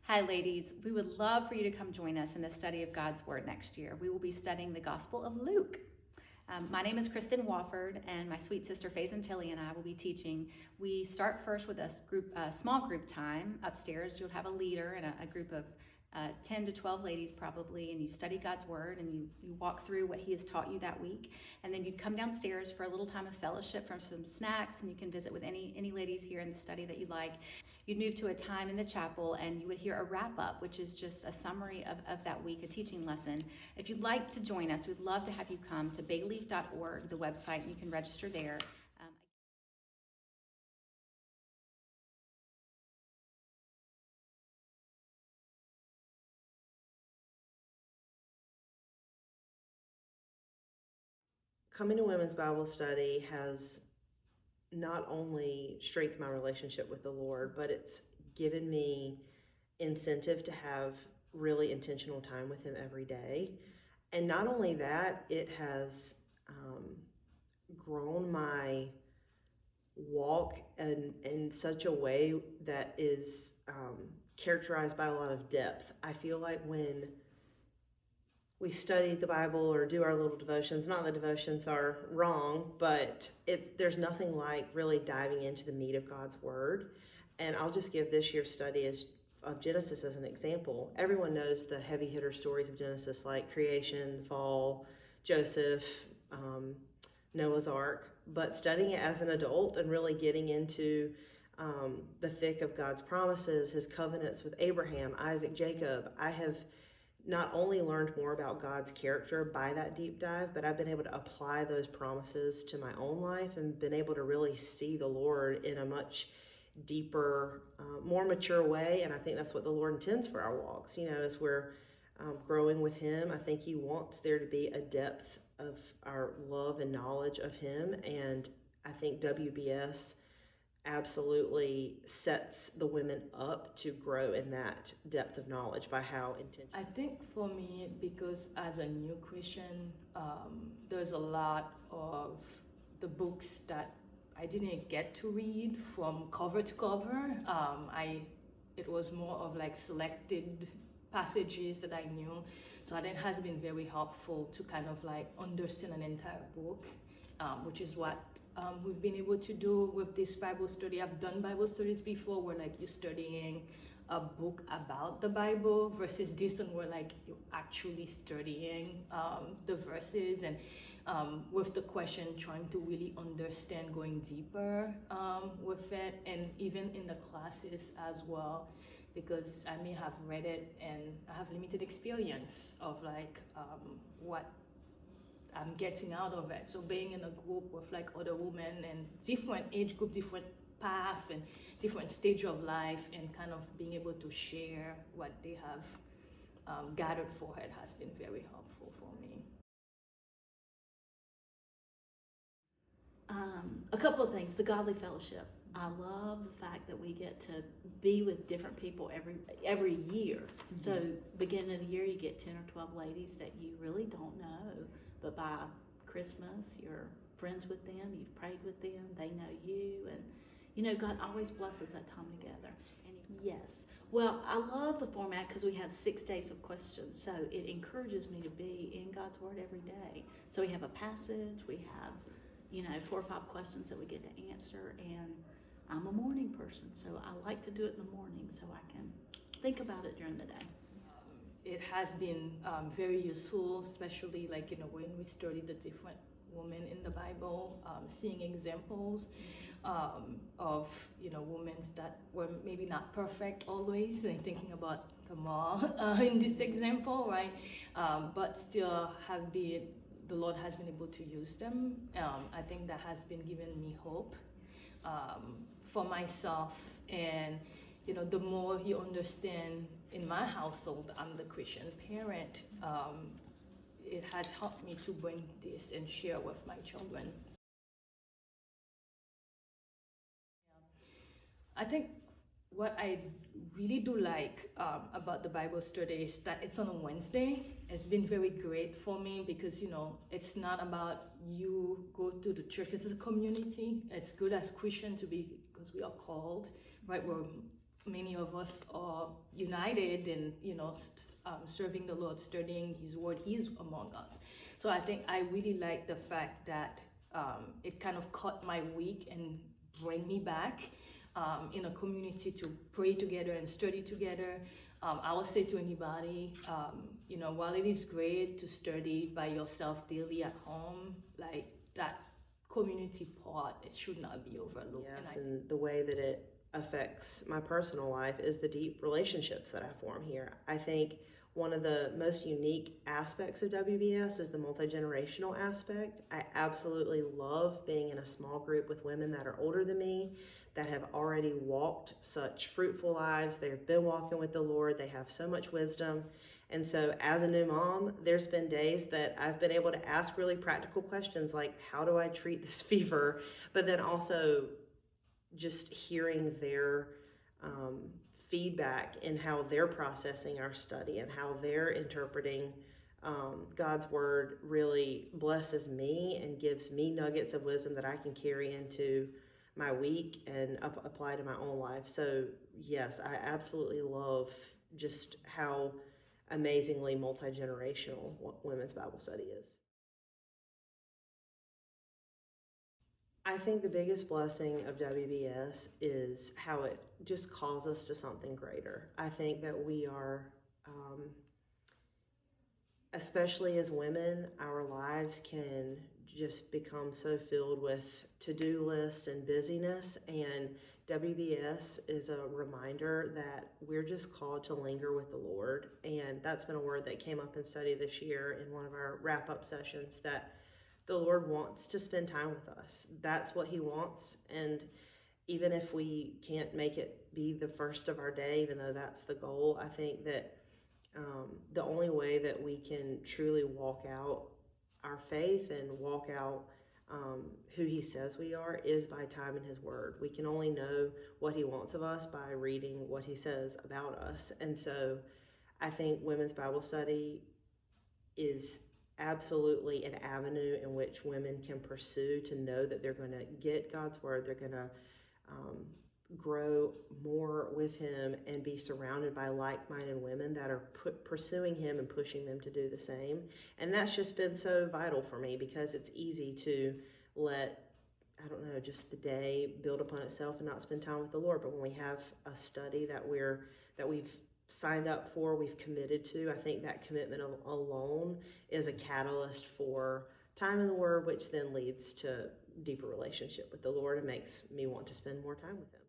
Hi, ladies. We would love for you to come join us in the study of God's Word next year. We will be studying the Gospel of Luke. My name is Kristen Wofford, and my sweet sister Faison Tilly and I will be teaching. We start first with a small group time upstairs. You'll have a leader and a group of 10 to 12 ladies probably, and you study God's Word and you walk through what He has taught you that week. And then you'd come downstairs for a little time of fellowship from some snacks, and you can visit with any ladies here in the study that you'd like. You'd move to a time in the chapel and you would hear a wrap up, which is just a summary of that week, a teaching lesson. If you'd like to join us, we'd love to have you come to bayleaf.org, the website, and you can register there. Coming to Women's Bible Study has not only strengthened my relationship with the Lord, but it's given me incentive to have really intentional time with Him every day. And not only that, it has grown my walk in such a way that is characterized by a lot of depth. I feel like when we study the Bible or do our little devotions, not that devotions are wrong, but there's nothing like really diving into the meat of God's Word. And I'll just give this year's study of Genesis as an example. Everyone knows the heavy hitter stories of Genesis, like creation, fall, Joseph, Noah's Ark. But studying it as an adult and really getting into the thick of God's promises, His covenants with Abraham, Isaac, Jacob, I have not only learned more about God's character by that deep dive, but I've been able to apply those promises to my own life and been able to really see the Lord in a much deeper, more mature way. And I think that's what the Lord intends for our walks. You know, as we're growing with Him, I think He wants there to be a depth of our love and knowledge of Him. And I think WBS absolutely sets the women up to grow in that depth of knowledge by how intentional. I think for me, because as a new Christian, there's a lot of the books that I didn't get to read from cover to cover. It was more of like selected passages that I knew. So I think it has been very helpful to kind of like understand an entire book, which is what we've been able to do with this Bible study. I've done Bible studies before where like you're studying a book about the Bible versus this one where like you're actually studying the verses and with the question trying to really understand, going deeper with it, and even in the classes as well, because I may have read it and I have limited experience of like what I'm getting out of it. So being in a group with like other women and different age group, different path and different stage of life, and kind of being able to share what they have gathered for it has been very helpful for me. A couple of things. The godly fellowship. I love the fact that we get to be with different people every year. Mm-hmm. So beginning of the year, you get 10 or 12 ladies that you really don't know, but by Christmas, you're friends with them, you've prayed with them, they know you, and you know, God always blesses that time together. And yes, well, I love the format because we have 6 days of questions, so it encourages me to be in God's Word every day. So we have a passage, we have 4 or 5 questions that we get to answer, and I'm a morning person, so I like to do it in the morning so I can think about it during the day. It has been very useful, especially like, when we study the different women in the Bible, seeing examples of, women that were maybe not perfect always, and thinking about Tamar in this example, right? But still the Lord has been able to use them. I think that has been giving me hope for myself. And, the more you understand, in my household, I'm the Christian parent. It has helped me to bring this and share with my children. I think what I really do like about the Bible study is that it's on a Wednesday. It's been very great for me because, it's not about you go to the church. This is a community. It's good as Christian to be, because we are called, right? We're many of us are united in, serving the Lord, studying His Word. He's among us. So I think I really like the fact that it kind of cut my week and bring me back in a community to pray together and study together. I will say to anybody, while it is great to study by yourself daily at home, like that community part, it should not be overlooked. Yes, and the way that it affects my personal life is the deep relationships that I form here. I think one of the most unique aspects of WBS is the multi-generational aspect. I absolutely love being in a small group with women that are older than me, that have already walked such fruitful lives. They've been walking with the Lord. They have so much wisdom. And so as a new mom, there's been days that I've been able to ask really practical questions like, how do I treat this fever? But then also just hearing their feedback in how they're processing our study and how they're interpreting God's word really blesses me and gives me nuggets of wisdom that I can carry into my week and apply to my own life. So yes, I absolutely love just how amazingly multi-generational women's Bible study is. I think the biggest blessing of WBS is how it just calls us to something greater. I think that we are, especially as women, our lives can just become so filled with to-do lists and busyness, and WBS is a reminder that we're just called to linger with the Lord. And that's been a word that came up in study this year in one of our wrap-up sessions, that the Lord wants to spend time with us. That's what He wants. And even if we can't make it be the first of our day, even though that's the goal, I think that the only way that we can truly walk out our faith and walk out who He says we are is by time in His Word. We can only know what He wants of us by reading what He says about us. And so I think women's Bible study is absolutely an avenue in which women can pursue to know that they're going to get God's Word, they're going to grow more with Him and be surrounded by like-minded women that are pursuing Him and pushing them to do the same. And that's just been so vital for me, because it's easy to let, just the day build upon itself and not spend time with the Lord. But when we have a study that we've signed up for, we've committed to, I think that commitment alone is a catalyst for time in the Word, which then leads to deeper relationship with the Lord and makes me want to spend more time with Him.